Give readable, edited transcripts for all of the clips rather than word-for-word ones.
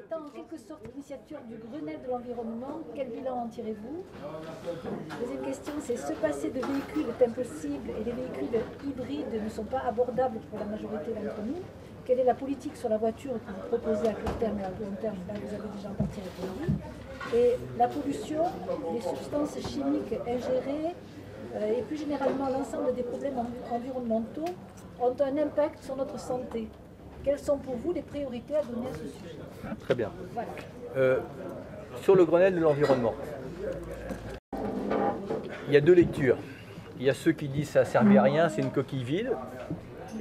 étant en quelque sorte l'initiateur du Grenelle de l'environnement, quel bilan en tirez-vous? Deuxième question, c'est ce passé de véhicules est impossible et les véhicules hybrides ne sont pas abordables pour la majorité d'entre nous. Quelle est la politique sur la voiture que vous proposez à court terme et à long terme? Là, vous avez déjà en partie répondu. Et la pollution, les substances chimiques ingérées et plus généralement l'ensemble des problèmes environnementaux ont un impact sur notre santé. Quelles sont pour vous les priorités à donner à ce sujet? Très bien. Voilà. Sur le Grenelle de l'environnement, il y a deux lectures. Il y a ceux qui disent que ça ne servait à rien, c'est une coquille vide.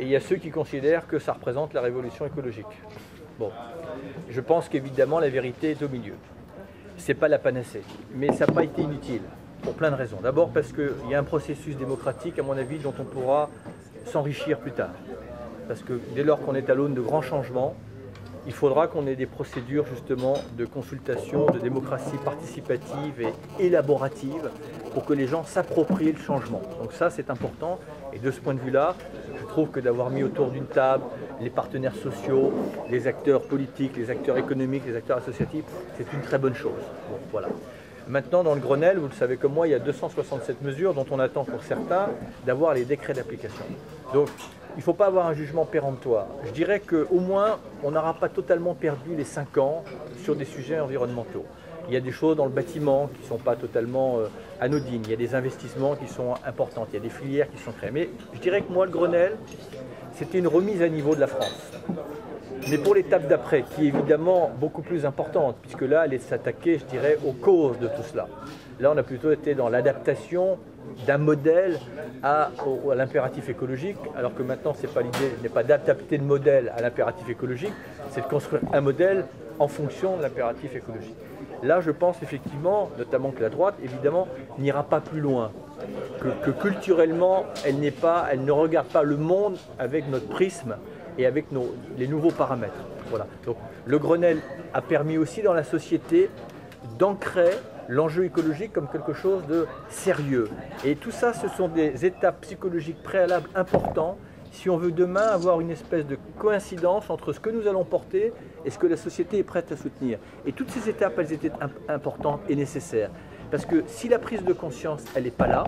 Et il y a ceux qui considèrent que ça représente la révolution écologique. Bon, je pense qu'évidemment la vérité est au milieu. Ce n'est pas la panacée, mais ça n'a pas été inutile, pour plein de raisons. D'abord parce qu'il y a un processus démocratique, à mon avis, dont on pourra s'enrichir plus tard. Parce que dès lors qu'on est à l'aune de grands changements, il faudra qu'on ait des procédures justement de consultation, de démocratie participative et élaborative pour que les gens s'approprient le changement. Donc ça, c'est important. Et de ce point de vue-là, je trouve que d'avoir mis autour d'une table les partenaires sociaux, les acteurs politiques, les acteurs économiques, les acteurs associatifs, c'est une très bonne chose. Bon, voilà. Maintenant, dans le Grenelle, vous le savez comme moi, il y a 267 mesures dont on attend pour certains d'avoir les décrets d'application. Donc, il ne faut pas avoir un jugement péremptoire. Je dirais qu'au moins, on n'aura pas totalement perdu les 5 ans sur des sujets environnementaux. Il y a des choses dans le bâtiment qui ne sont pas totalement anodines. Il y a des investissements qui sont importants. Il y a des filières qui sont créées. Mais je dirais que moi, le Grenelle, c'était une remise à niveau de la France. Mais pour l'étape d'après, qui est évidemment beaucoup plus importante, puisque là, elle est s'attaquer, je dirais, aux causes de tout cela. Là, on a plutôt été dans l'adaptation d'un modèle à l'impératif écologique, alors que maintenant, l'idée n'est pas d'adapter le modèle à l'impératif écologique, c'est de construire un modèle en fonction de l'impératif écologique. Là, je pense effectivement, notamment que la droite, évidemment, n'ira pas plus loin, que culturellement, elle ne regarde pas le monde avec notre prisme et avec les nouveaux paramètres. Voilà. Donc, le Grenelle a permis aussi dans la société d'ancrer l'enjeu écologique comme quelque chose de sérieux. Et tout ça, ce sont des étapes psychologiques préalables importantes si on veut demain avoir une espèce de coïncidence entre ce que nous allons porter et ce que la société est prête à soutenir. Et toutes ces étapes, elles étaient importantes et nécessaires. Parce que si la prise de conscience, elle n'est pas là,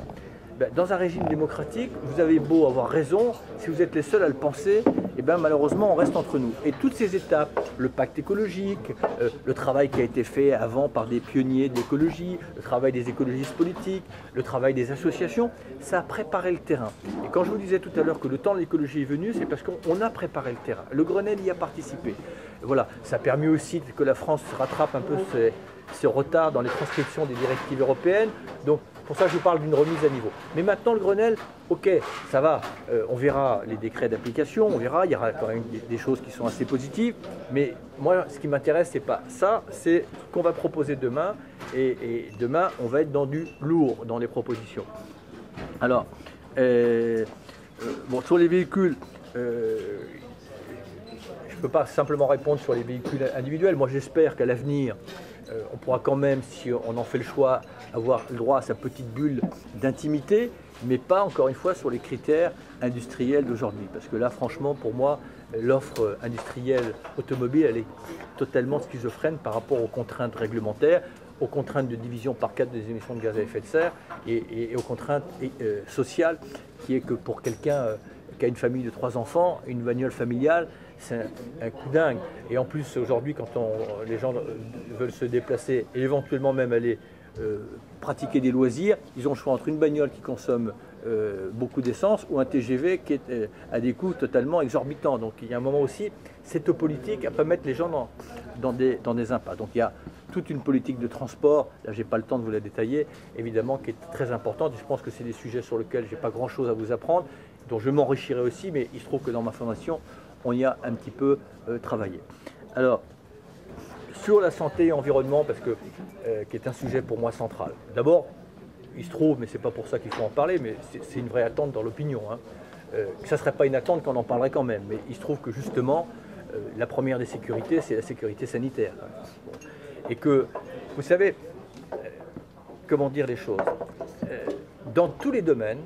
dans un régime démocratique, vous avez beau avoir raison, si vous êtes les seuls à le penser, malheureusement, on reste entre nous. Et toutes ces étapes, le pacte écologique, le travail qui a été fait avant par des pionniers de l'écologie, le travail des écologistes politiques, le travail des associations, ça a préparé le terrain. Et quand je vous disais tout à l'heure que le temps de l'écologie est venu, c'est parce qu'on a préparé le terrain. Le Grenelle y a participé. Voilà, ça a permis aussi que la France rattrape un peu ce retard dans les transcriptions des directives européennes. Donc, pour ça, je vous parle d'une remise à niveau. Mais maintenant, le Grenelle, ok, ça va. On verra les décrets d'application, on verra, il y aura quand même des choses qui sont assez positives. Mais moi, ce qui m'intéresse, c'est pas ça, c'est ce qu'on va proposer demain. Et demain, on va être dans du lourd, dans les propositions. Alors, sur les véhicules, je ne peux pas simplement répondre sur les véhicules individuels. Moi, j'espère qu'à l'avenir, on pourra quand même, si on en fait le choix, avoir le droit à sa petite bulle d'intimité, mais pas, encore une fois, sur les critères industriels d'aujourd'hui. Parce que là, franchement, pour moi, l'offre industrielle automobile, elle est totalement schizophrène par rapport aux contraintes réglementaires, aux contraintes de division par 4 des émissions de gaz à effet de serre et aux contraintes sociales, qui est que pour quelqu'un qui a une famille de 3 enfants, une bagnole familiale, c'est un coup dingue. Et en plus, aujourd'hui, quand les gens veulent se déplacer et éventuellement même aller pratiquer des loisirs, ils ont le choix entre une bagnole qui consomme beaucoup d'essence ou un TGV qui est à des coûts totalement exorbitants. Donc il y a un moment aussi, c'est aux politiques à ne pas mettre les gens dans des impasses. Donc il y a toute une politique de transport, là j'ai pas le temps de vous la détailler, évidemment, qui est très importante. Je pense que c'est des sujets sur lesquels j'ai pas grand chose à vous apprendre, dont je m'enrichirai aussi, mais il se trouve que dans ma formation, on y a un petit peu travaillé. Alors, sur la santé et environnement, parce que qui est un sujet pour moi central. D'abord, il se trouve, mais c'est pas pour ça qu'il faut en parler, mais c'est une vraie attente dans l'opinion. Ça ne serait pas une attente qu'on en parlerait quand même, mais il se trouve que justement, la première des sécurités, c'est la sécurité sanitaire. Bon. Et que, vous savez, comment dire les choses, dans tous les domaines,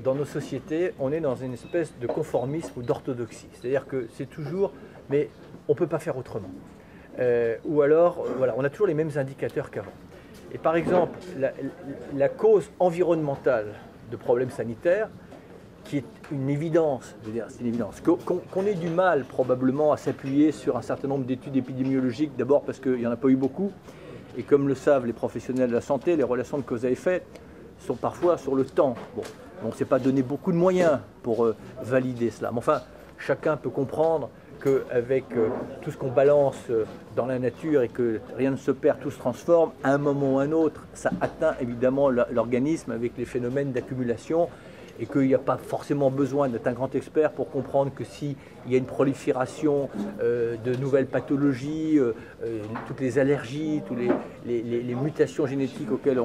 dans nos sociétés, on est dans une espèce de conformisme ou d'orthodoxie. C'est-à-dire que c'est toujours, mais on ne peut pas faire autrement. ou alors, voilà, on a toujours les mêmes indicateurs qu'avant. Et par exemple, la cause environnementale de problèmes sanitaires, qui est une évidence, je veux dire, c'est une évidence, qu'on ait du mal probablement à s'appuyer sur un certain nombre d'études épidémiologiques, d'abord parce qu'il n'y en a pas eu beaucoup, et comme le savent les professionnels de la santé, les relations de cause à effet sont parfois sur le temps. Bon, on ne s'est pas donné beaucoup de moyens pour valider cela. Mais enfin, chacun peut comprendre qu'avec tout ce qu'on balance dans la nature et que rien ne se perd, tout se transforme, à un moment ou à un autre, ça atteint évidemment l'organisme avec les phénomènes d'accumulation, et qu'il n'y a pas forcément besoin d'être un grand expert pour comprendre que s'il y a une prolifération de nouvelles pathologies, toutes les allergies, toutes les mutations génétiques auxquelles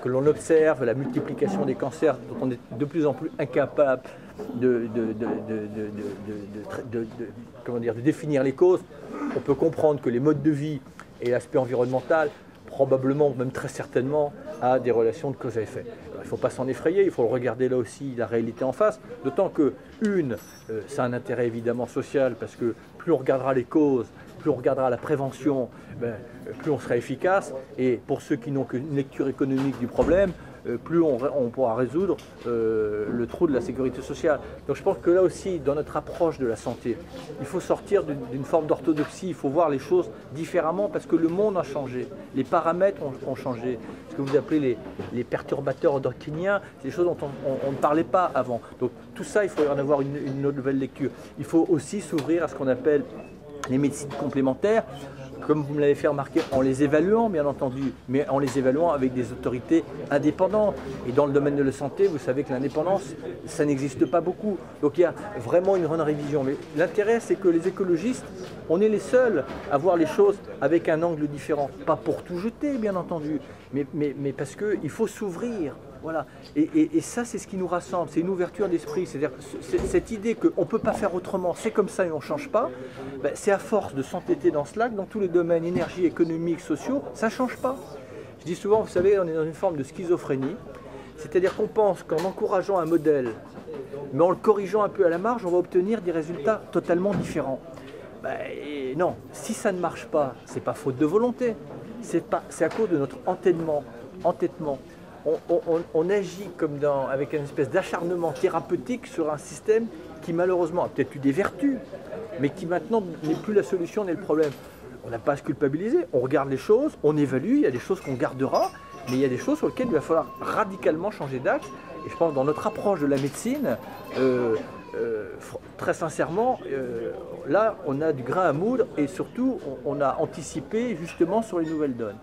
que l'on observe, la multiplication des cancers dont on est de plus en plus incapable de définir les causes, on peut comprendre que les modes de vie et l'aspect environnemental probablement, même très certainement, a des relations de cause à effet. Alors, il ne faut pas s'en effrayer, il faut regarder là aussi la réalité en face, d'autant que, ça a un intérêt évidemment social, parce que plus on regardera les causes, plus on regardera la prévention, plus on sera efficace, et pour ceux qui n'ont qu'une lecture économique du problème, plus on pourra résoudre le trou de la sécurité sociale. Donc je pense que là aussi, dans notre approche de la santé, il faut sortir d'une forme d'orthodoxie, il faut voir les choses différemment parce que le monde a changé, les paramètres ont changé. Ce que vous appelez les perturbateurs endocriniens, c'est des choses dont on ne parlait pas avant. Donc tout ça, il faut en avoir une nouvelle lecture. Il faut aussi s'ouvrir à ce qu'on appelle les médecines complémentaires, comme vous me l'avez fait remarquer, en les évaluant bien entendu, mais en les évaluant avec des autorités indépendantes. Et dans le domaine de la santé, vous savez que l'indépendance, ça n'existe pas beaucoup. Donc il y a vraiment une grande révision. Mais l'intérêt, c'est que les écologistes, on est les seuls à voir les choses avec un angle différent. Pas pour tout jeter, bien entendu, mais parce qu'il faut s'ouvrir. Voilà. Et ça, c'est ce qui nous rassemble, c'est une ouverture d'esprit. C'est-à-dire cette idée qu'on ne peut pas faire autrement, c'est comme ça et on ne change pas, c'est à force de s'entêter dans cela que dans tous les domaines, énergie, économique, sociaux, ça ne change pas. Je dis souvent, vous savez, on est dans une forme de schizophrénie, c'est-à-dire qu'on pense qu'en encourageant un modèle, mais en le corrigeant un peu à la marge, on va obtenir des résultats totalement différents. Non, si ça ne marche pas, ce n'est pas faute de volonté, c'est à cause de notre entêtement. On agit comme avec une espèce d'acharnement thérapeutique sur un système qui malheureusement a peut-être eu des vertus, mais qui maintenant n'est plus la solution, n'est le problème. On n'a pas à se culpabiliser, on regarde les choses, on évalue, il y a des choses qu'on gardera, mais il y a des choses sur lesquelles il va falloir radicalement changer d'axe. Et je pense que dans notre approche de la médecine, très sincèrement, là on a du grain à moudre et surtout on a anticipé justement sur les nouvelles donnes.